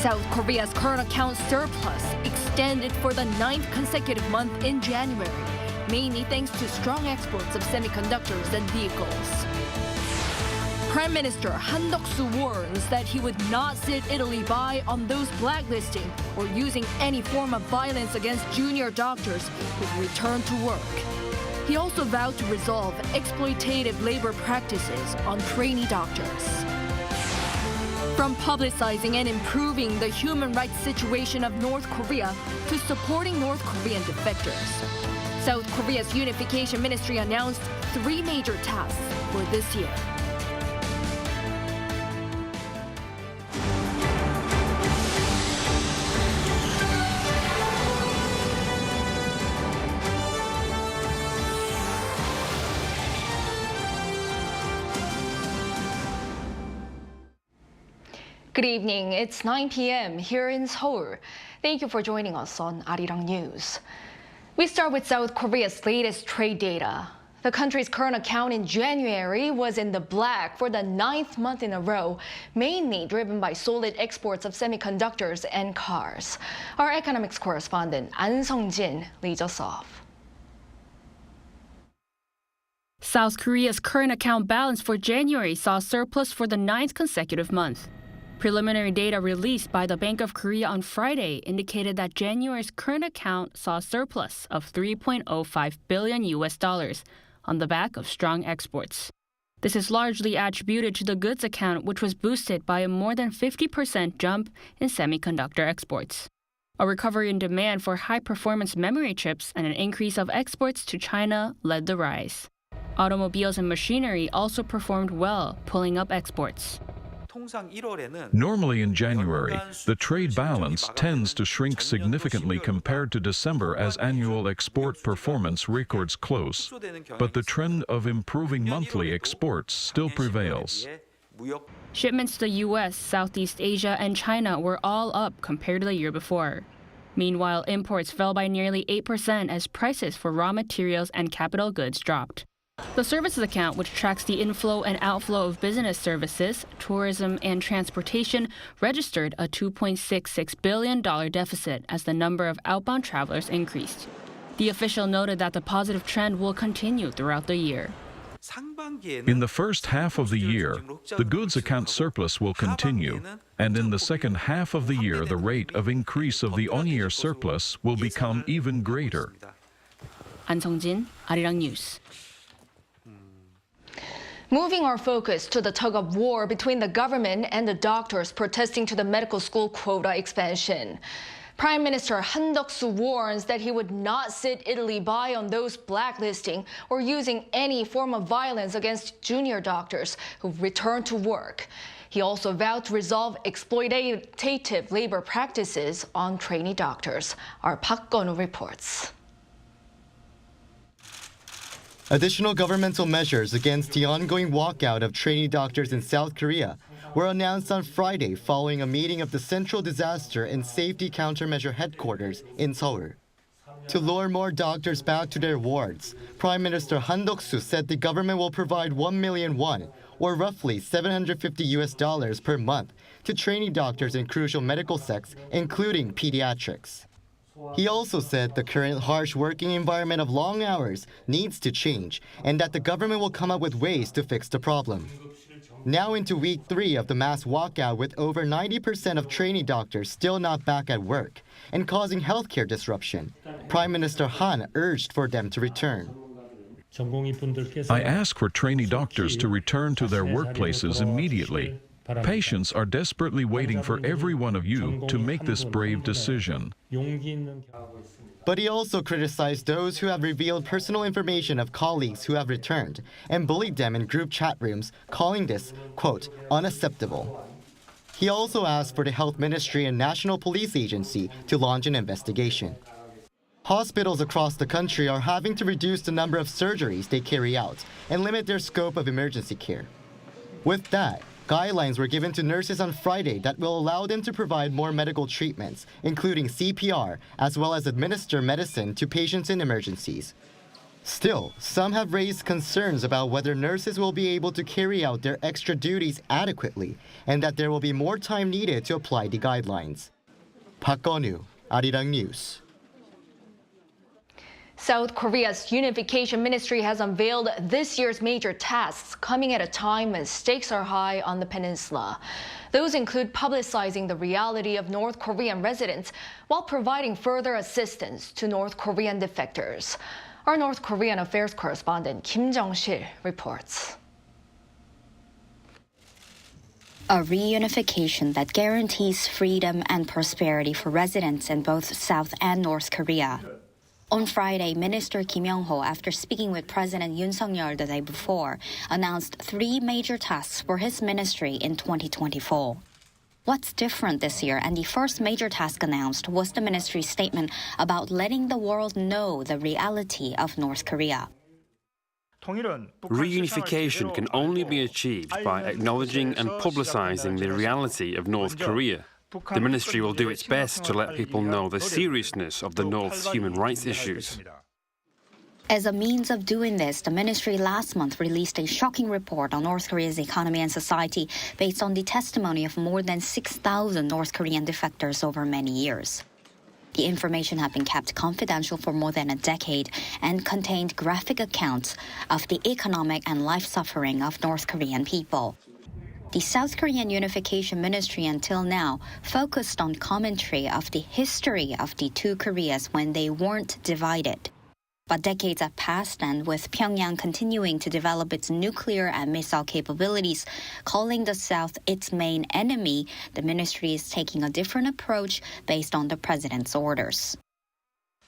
South Korea's current account surplus extended for the 9th consecutive month in January, mainly thanks to strong exports of semiconductors and vehicles. Prime Minister Han Duck-soo warns that he would not sit Italy by on those blacklisting or using any form of violence against junior doctors who return to work. He also vowed to resolve exploitative labor practices on trainee doctors. From publicizing and improving the human rights situation of North Korea to supporting North Korean defectors, South Korea's Unification Ministry announced 3 major tasks for this year. Good evening. It's 9 p.m. here in Seoul. Thank you for joining us on Arirang News. We start with South Korea's latest trade data. The country's current account in January was in the black for the 9th month in a row, mainly driven by solid exports of semiconductors and cars. Our economics correspondent An Sung-jin leads us off. South Korea's current account balance for January saw a surplus for the 9th consecutive month. Preliminary data released by the Bank of Korea on Friday indicated that January's current account saw a surplus of $3.05 billion on the back of strong exports. This is largely attributed to the goods account, which was boosted by a more than 50% jump in semiconductor exports. A recovery in demand for high-performance memory chips and an increase of exports to China led the rise. Automobiles and machinery also performed well, pulling up exports. Normally in January, the trade balance tends to shrink significantly compared to December as annual export performance records close, but the trend of improving monthly exports still prevails. Shipments to the U.S., Southeast Asia, and China were all up compared to the year before. Meanwhile, imports fell by nearly 8% as prices for raw materials and capital goods dropped. The services account, which tracks the inflow and outflow of business services, tourism, and transportation, registered a $2.66 billion deficit as the number of outbound travelers increased. The official noted that the positive trend will continue throughout the year. In the first half of the year, the goods account surplus will continue, and in the second half of the year, the rate of increase of the on-year surplus will become even greater. An Sung-jin, Arirang News. Moving our focus to the tug-of-war between the government and the doctors protesting to the medical school quota expansion. Prime Minister Han Duck-soo warns that he would not sit Italy by on those blacklisting or using any form of violence against junior doctors who return to work. He also vowed to resolve exploitative labor practices on trainee doctors. Our Park Kwon reports. Additional governmental measures against the ongoing walkout of trainee doctors in South Korea were announced on Friday following a meeting of the Central Disaster and Safety Countermeasure Headquarters in Seoul. To lure more doctors back to their wards, Prime Minister Han Duck-soo said the government will provide 1 million won, or roughly $750 per month, to trainee doctors in crucial medical sectors, including pediatrics. He also said the current harsh working environment of long hours needs to change and that the government will come up with ways to fix the problem. Now into week 3 of the mass walkout with over 90% of trainee doctors still not back at work and causing healthcare disruption, Prime Minister Han urged for them to return. I ask for trainee doctors to return to their workplaces immediately. Patients are desperately waiting for every one of you to make this brave decision. But he also criticized those who have revealed personal information of colleagues who have returned and bullied them in group chat rooms, calling this, quote, unacceptable. He also asked for the Health Ministry and National Police Agency to launch an investigation. Hospitals across the country are having to reduce the number of surgeries they carry out and limit their scope of emergency care. With that, guidelines were given to nurses on Friday that will allow them to provide more medical treatments, including CPR, as well as administer medicine to patients in emergencies. Still, some have raised concerns about whether nurses will be able to carry out their extra duties adequately and that there will be more time needed to apply the guidelines. Park Kwon, Arirang News. South Korea's Unification Ministry has unveiled this year's major tasks, coming at a time when stakes are high on the peninsula. Those include publicizing the reality of North Korean residents while providing further assistance to North Korean defectors. Our North Korean affairs correspondent Kim Jong-sil reports. A reunification that guarantees freedom and prosperity for residents in both South and North Korea. On Friday, Minister Kim Yong-ho, after speaking with President Yoon Suk-yeol the day before, announced 3 major tasks for his ministry in 2024. What's different this year, and the first major task announced, was the ministry's statement about letting the world know the reality of North Korea. Reunification can only be achieved by acknowledging and publicizing the reality of North Korea. The ministry will do its best to let people know the seriousness of the North's human rights issues. As a means of doing this, the ministry last month released a shocking report on North Korea's economy and society based on the testimony of more than 6,000 North Korean defectors over many years. The information had been kept confidential for more than a decade and contained graphic accounts of the economic and life suffering of North Korean people. The South Korean Unification Ministry until now focused on commentary of the history of the two Koreas when they weren't divided. But decades have passed, and with Pyongyang continuing to develop its nuclear and missile capabilities, calling the South its main enemy, the ministry is taking a different approach based on the president's orders.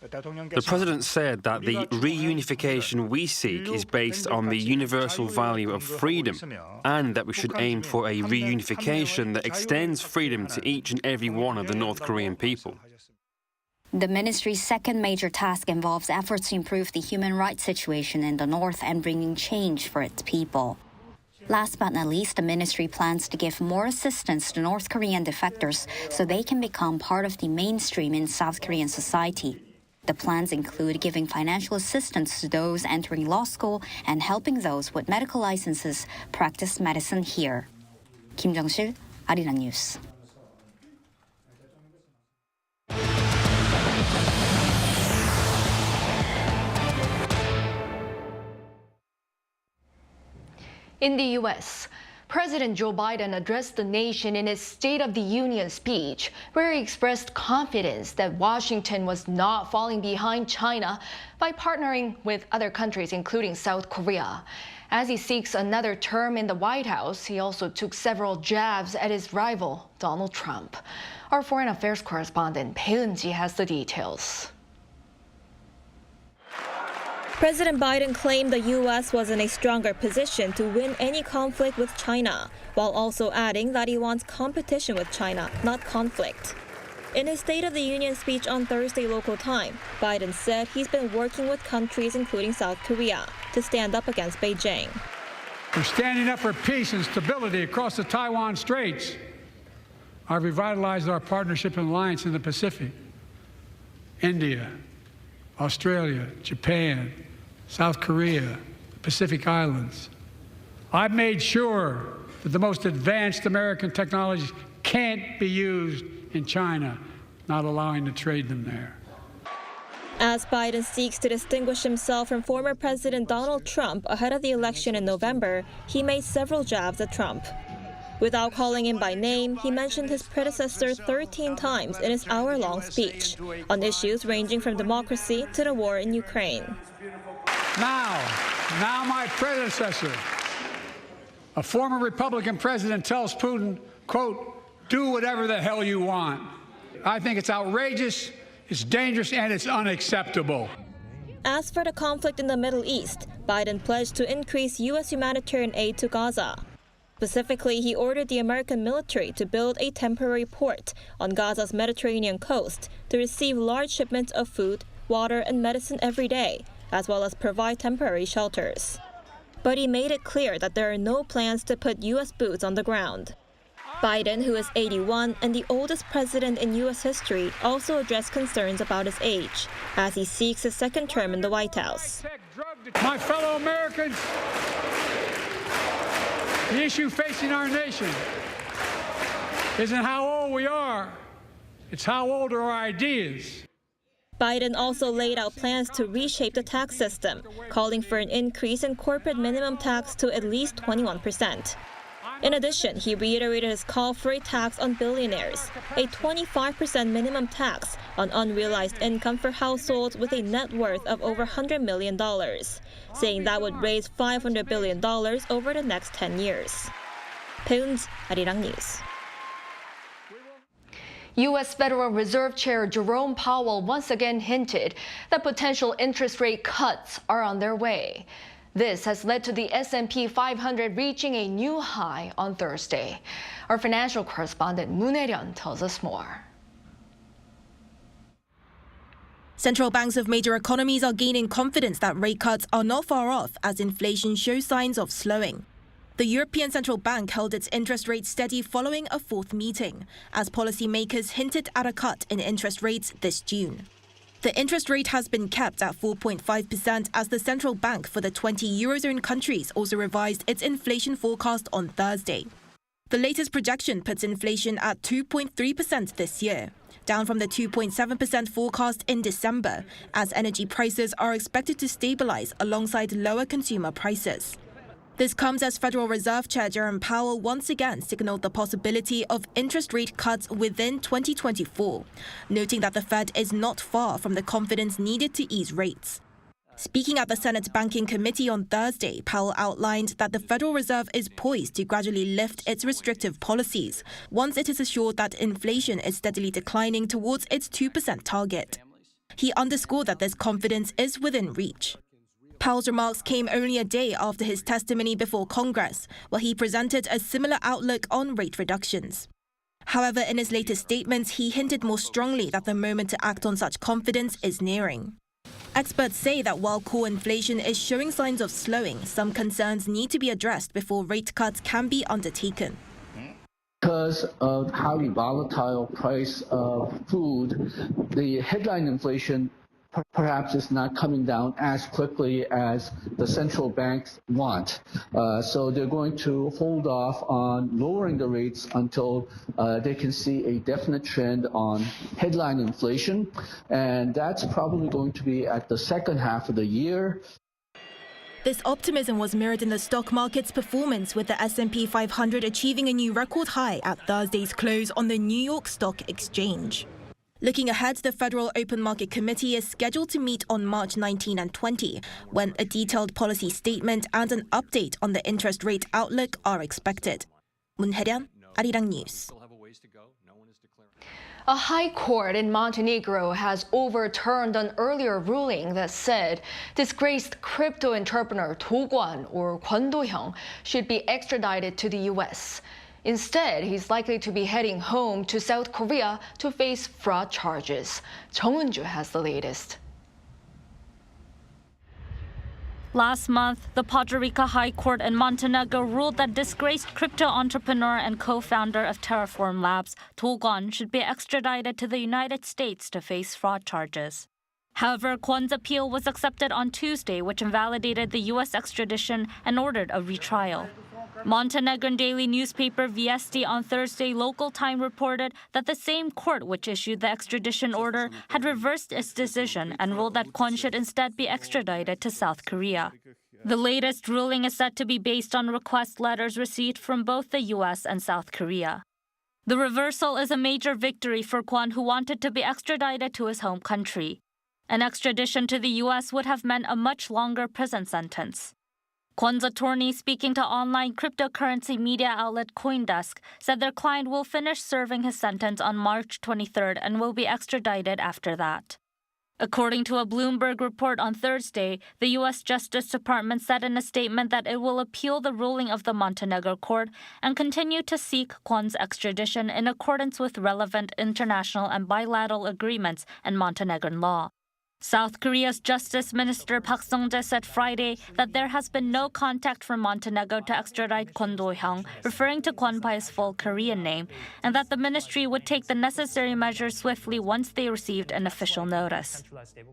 The president said that the reunification we seek is based on the universal value of freedom, and that we should aim for a reunification that extends freedom to each and every one of the North Korean people. The ministry's second major task involves efforts to improve the human rights situation in the North and bringing change for its people. Last but not least, the ministry plans to give more assistance to North Korean defectors so they can become part of the mainstream in South Korean society. The plans include giving financial assistance to those entering law school and helping those with medical licenses practice medicine here. Kim Jong-sil, Arirang News. In the U.S., President Joe Biden addressed the nation in his State of the Union speech, where he expressed confidence that Washington was not falling behind China by partnering with other countries, including South Korea. As he seeks another term in the White House, he also took several jabs at his rival, Donald Trump. Our foreign affairs correspondent Bae Eun-ji has the details. President Biden claimed the U.S. was in a stronger position to win any conflict with China, while also adding that he wants competition with China, not conflict. In his State of the Union speech on Thursday local time, Biden said he's been working with countries including South Korea to stand up against Beijing. We're standing up for peace and stability across the Taiwan Straits. I've revitalized our partnership and alliance in the Pacific. India, Australia, Japan, South Korea, the Pacific Islands. I've made sure that the most advanced American technologies can't be used in China, not allowing to trade them there. As Biden seeks to distinguish himself from former President Donald Trump ahead of the election in November, he made several jabs at Trump. Without calling him by name, he mentioned his predecessor 13 times in his hour-long speech on issues ranging from democracy to the war in Ukraine. Now my predecessor, a former Republican president, tells Putin, quote, "Do whatever the hell you want." I think it's outrageous, it's dangerous, and it's unacceptable. As for the conflict in the Middle East, Biden pledged to increase U.S. humanitarian aid to Gaza. Specifically, he ordered the American military to build a temporary port on Gaza's Mediterranean coast to receive large shipments of food, water, and medicine every day, as well as provide temporary shelters. But he made it clear that there are no plans to put U.S. boots on the ground. Biden, who is 81 and the oldest president in U.S. history, also addressed concerns about his age as he seeks his second term in the White House. My fellow Americans, the issue facing our nation isn't how old we are, it's how old are our ideas. Biden also laid out plans to reshape the tax system, calling for an increase in corporate minimum tax to at least 21%. In addition, he reiterated his call for a tax on billionaires, a 25% minimum tax on unrealized income for households with a net worth of over $100 million, saying that would raise $500 billion over the next 10 years. Peun's Arirang News. U.S. Federal Reserve Chair Jerome Powell once again hinted that potential interest rate cuts are on their way. This has led to the S&P 500 reaching a new high on Thursday. Our financial correspondent Moon Hae-ryun tells us more. Central banks of major economies are gaining confidence that rate cuts are not far off as inflation shows signs of slowing. The European Central Bank held its interest rate steady following a fourth meeting, as policymakers hinted at a cut in interest rates this June. The interest rate has been kept at 4.5% as the central bank for the 20 Eurozone countries also revised its inflation forecast on Thursday. The latest projection puts inflation at 2.3% this year, down from the 2.7% forecast in December, as energy prices are expected to stabilize alongside lower consumer prices. This comes as Federal Reserve Chair Jerome Powell once again signaled the possibility of interest rate cuts within 2024, noting that the Fed is not far from the confidence needed to ease rates. Speaking at the Senate Banking Committee on Thursday, Powell outlined that the Federal Reserve is poised to gradually lift its restrictive policies once it is assured that inflation is steadily declining towards its 2% target. He underscored that this confidence is within reach. Powell's remarks came only a day after his testimony before Congress, where he presented a similar outlook on rate reductions. However, in his latest statements, he hinted more strongly that the moment to act on such confidence is nearing. Experts say that while core inflation is showing signs of slowing, some concerns need to be addressed before rate cuts can be undertaken. Because of highly volatile price of food, the headline inflation perhaps is not coming down as quickly as the central banks want. So they're going to hold off on lowering the rates until they can see a definite trend on headline inflation. And that's probably going to be at the second half of the year. This optimism was mirrored in the stock market's performance, with the S&P 500 achieving a new record high at Thursday's close on the New York Stock Exchange. Looking ahead, the Federal Open Market Committee is scheduled to meet on March 19 and 20, when a detailed policy statement and an update on the interest rate outlook are expected. Moon Hae-ryun, Arirang News. A high court in Montenegro has overturned an earlier ruling that said disgraced crypto entrepreneur Kwon, or Kwon, should be extradited to the U.S. Instead, he's likely to be heading home to South Korea to face fraud charges. Jung Eun-ju has the latest. Last month, the Puerto Rico High Court in Montenegro ruled that disgraced crypto entrepreneur and co-founder of Terraform Labs, Kwon, should be extradited to the United States to face fraud charges. However, Kwon's appeal was accepted on Tuesday, which invalidated the U.S. extradition and ordered a retrial. Montenegrin daily newspaper Vijesti on Thursday local time reported that the same court which issued the extradition order had reversed its decision and ruled that Kwon should instead be extradited to South Korea. The latest ruling is said to be based on request letters received from both the U.S. and South Korea. The reversal is a major victory for Kwon, who wanted to be extradited to his home country. An extradition to the U.S. would have meant a much longer prison sentence. Kwon's attorney, speaking to online cryptocurrency media outlet CoinDesk, said their client will finish serving his sentence on March 23rd and will be extradited after that. According to a Bloomberg report on Thursday, the U.S. Justice Department said in a statement that it will appeal the ruling of the Montenegro court and continue to seek Kwon's extradition in accordance with relevant international and bilateral agreements and Montenegrin law. South Korea's Justice Minister Park Sung-jae said Friday that there has been no contact from Montenegro to extradite Kwon Do-hyung, referring to Kwon by his full Korean name, and that the ministry would take the necessary measures swiftly once they received an official notice.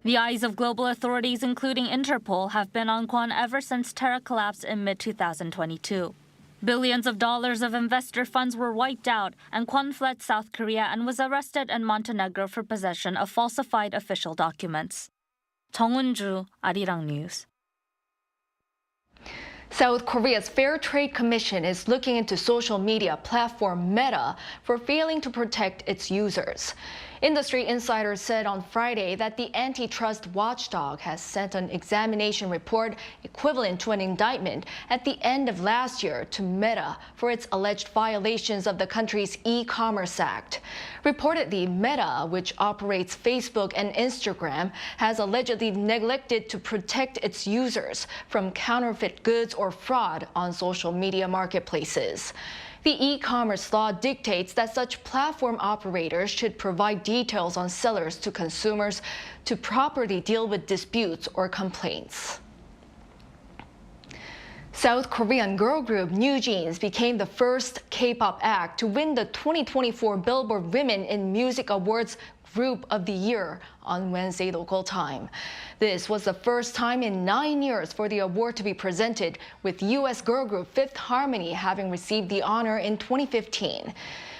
The eyes of global authorities, including Interpol, have been on Kwon ever since terror collapsed in mid-2022. Billions of dollars of investor funds were wiped out, and Kwon fled South Korea and was arrested in Montenegro for possession of falsified official documents. 정은주, Arirang News. South Korea's Fair Trade Commission is looking into social media platform Meta for failing to protect its users. Industry insiders said on Friday that the antitrust watchdog has sent an examination report equivalent to an indictment at the end of last year to Meta for its alleged violations of the country's e-commerce act. Reportedly, Meta, which operates Facebook and Instagram, has allegedly neglected to protect its users from counterfeit goods or fraud on social media marketplaces. The e-commerce law dictates that such platform operators should provide details on sellers to consumers to properly deal with disputes or complaints. South Korean girl group NewJeans became the first K-pop act to win the 2024 Billboard Women in Music Awards Group of the Year on Wednesday local time. This was the first time in 9 years for the award to be presented, with U.S. girl group Fifth Harmony having received the honor in 2015.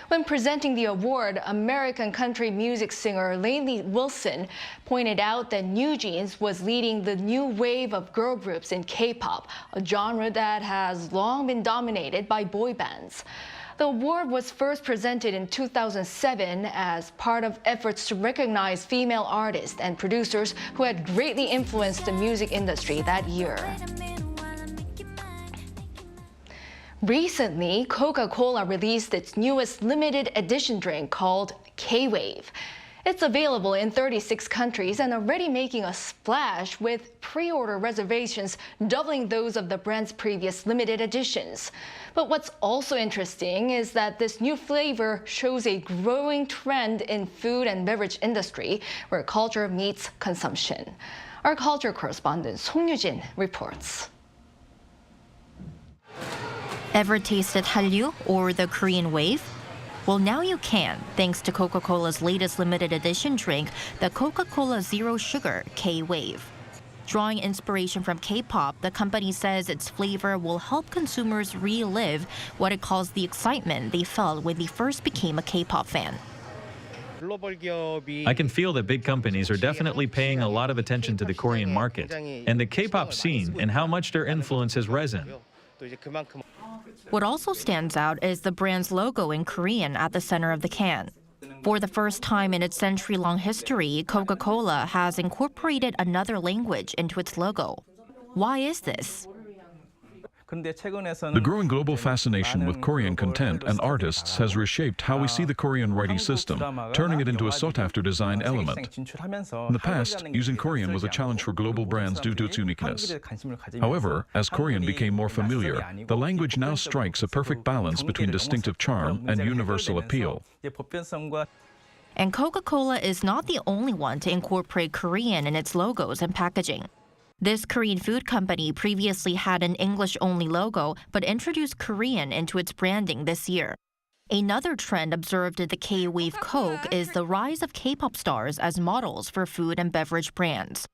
When presenting the award, American country music singer Lainey Wilson pointed out that NewJeans was leading the new wave of girl groups in K-pop, a genre that has long been dominated by boy bands. The award was first presented in 2007 as part of efforts to recognize female artists and producers who had greatly influenced the music industry that year. Recently, Coca-Cola released its newest limited edition drink called K-Wave. It's available in 36 countries and already making a splash, with pre-order reservations doubling those of the brand's previous limited editions. But what's also interesting is that this new flavor shows a growing trend in food and beverage industry where culture meets consumption. Our culture correspondent Song Yoo-jin reports. Ever tasted Hallyu, or the Korean wave? Well, now you can, thanks to Coca-Cola's latest limited edition drink, the Coca-Cola Zero Sugar K-Wave. Drawing inspiration from K-pop, the company says its flavor will help consumers relive what it calls the excitement they felt when they first became a K-pop fan. I can feel that big companies are definitely paying a lot of attention to the Korean market and the K-pop scene and how much their influence has risen. What also stands out is the brand's logo in Korean at the center of the can. For the first time in its century-long history, Coca-Cola has incorporated another language into its logo. Why is this? The growing global fascination with Korean content and artists has reshaped how we see the Korean writing system, turning it into a sought-after design element. In the past, using Korean was a challenge for global brands due to its uniqueness. However, as Korean became more familiar, the language now strikes a perfect balance between distinctive charm and universal appeal. And Coca-Cola is not the only one to incorporate Korean in its logos and packaging. This Korean food company previously had an English-only logo, but introduced Korean into its branding this year. Another trend observed at the K-Wave Coke is the rise of K-pop stars as models for food and beverage brands.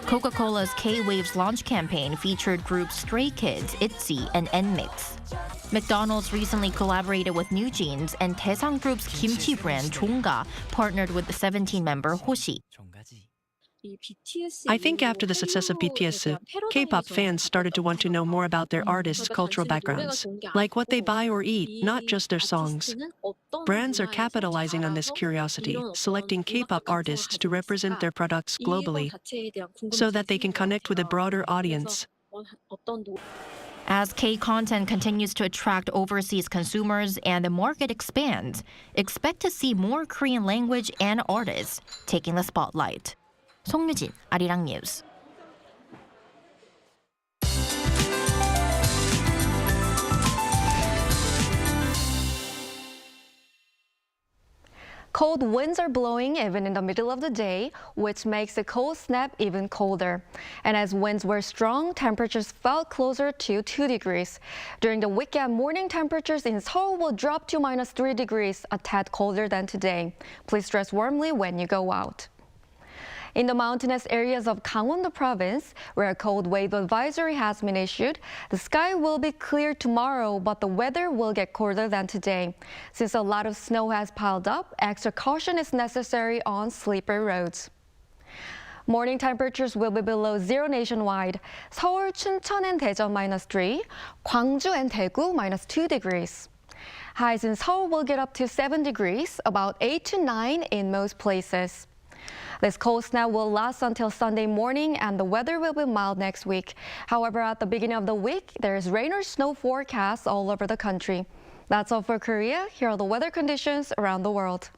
Coca-Cola's K-Wave's launch campaign featured groups Stray Kids, ITZY, and NMIX. McDonald's recently collaborated with NewJeans, and Daesang Group's kimchi brand Jongga partnered with the 17-member Hoshi. I think after the success of BTS, K-pop fans started to want to know more about their artists' cultural backgrounds, like what they buy or eat, not just their songs. Brands are capitalizing on this curiosity, selecting K-pop artists to represent their products globally, so that they can connect with a broader audience. As K-content continues to attract overseas consumers and the market expands, expect to see more Korean language and artists taking the spotlight. Song Yoo-jin, Arirang News. Cold winds are blowing even in the middle of the day, which makes the cold snap even colder. And as winds were strong, temperatures fell closer to 2 degrees. During the weekend, morning temperatures in Seoul will drop to -3 degrees, a tad colder than today. Please dress warmly when you go out. In the mountainous areas of Gangwon province, where a cold wave advisory has been issued, the sky will be clear tomorrow, but the weather will get colder than today. Since a lot of snow has piled up, extra caution is necessary on slippery roads. Morning temperatures will be below zero nationwide. Seoul, Chuncheon, and Daejeon -3, Gwangju and Daegu -2 degrees. Highs in Seoul will get up to 7 degrees, about 8 to 9 in most places. This cold snap will last until Sunday morning, and the weather will be mild next week. However, at the beginning of the week, there is rain or snow forecasts all over the country. That's all for Korea. Here are the weather conditions around the world.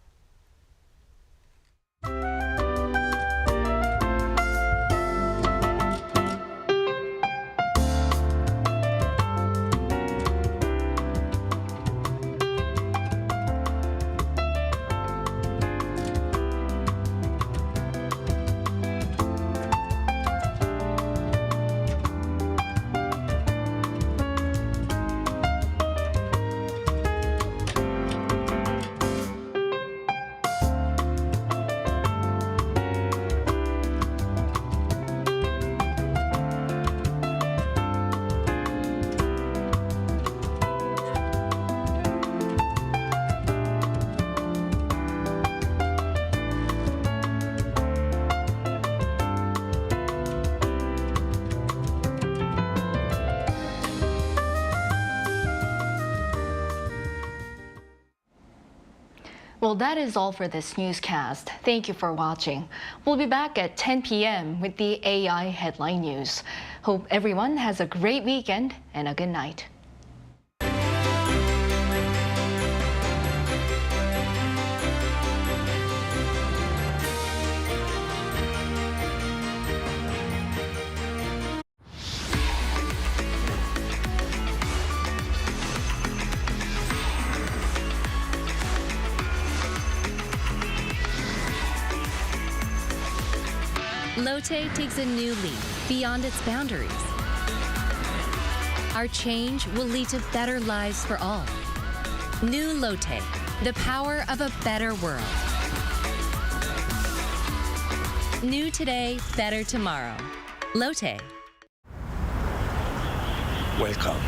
Well, that is all for this newscast. Thank you for watching. We'll be back at 10 p.m. with the AI headline news. Hope everyone has a great weekend and a good night. Lotte takes a new leap beyond its boundaries. Our change will lead to better lives for all. New Lotte, the power of a better world. New today, better tomorrow. Lotte. Welcome.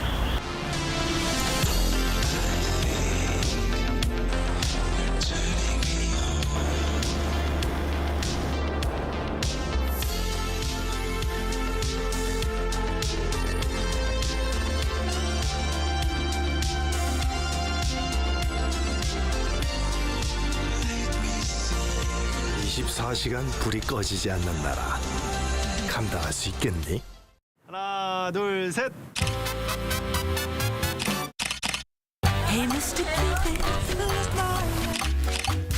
시간 불이 꺼지지 않는 나라. 감당할 수 있겠니? 하나, 둘, 셋. Hey, Mr. Cupid,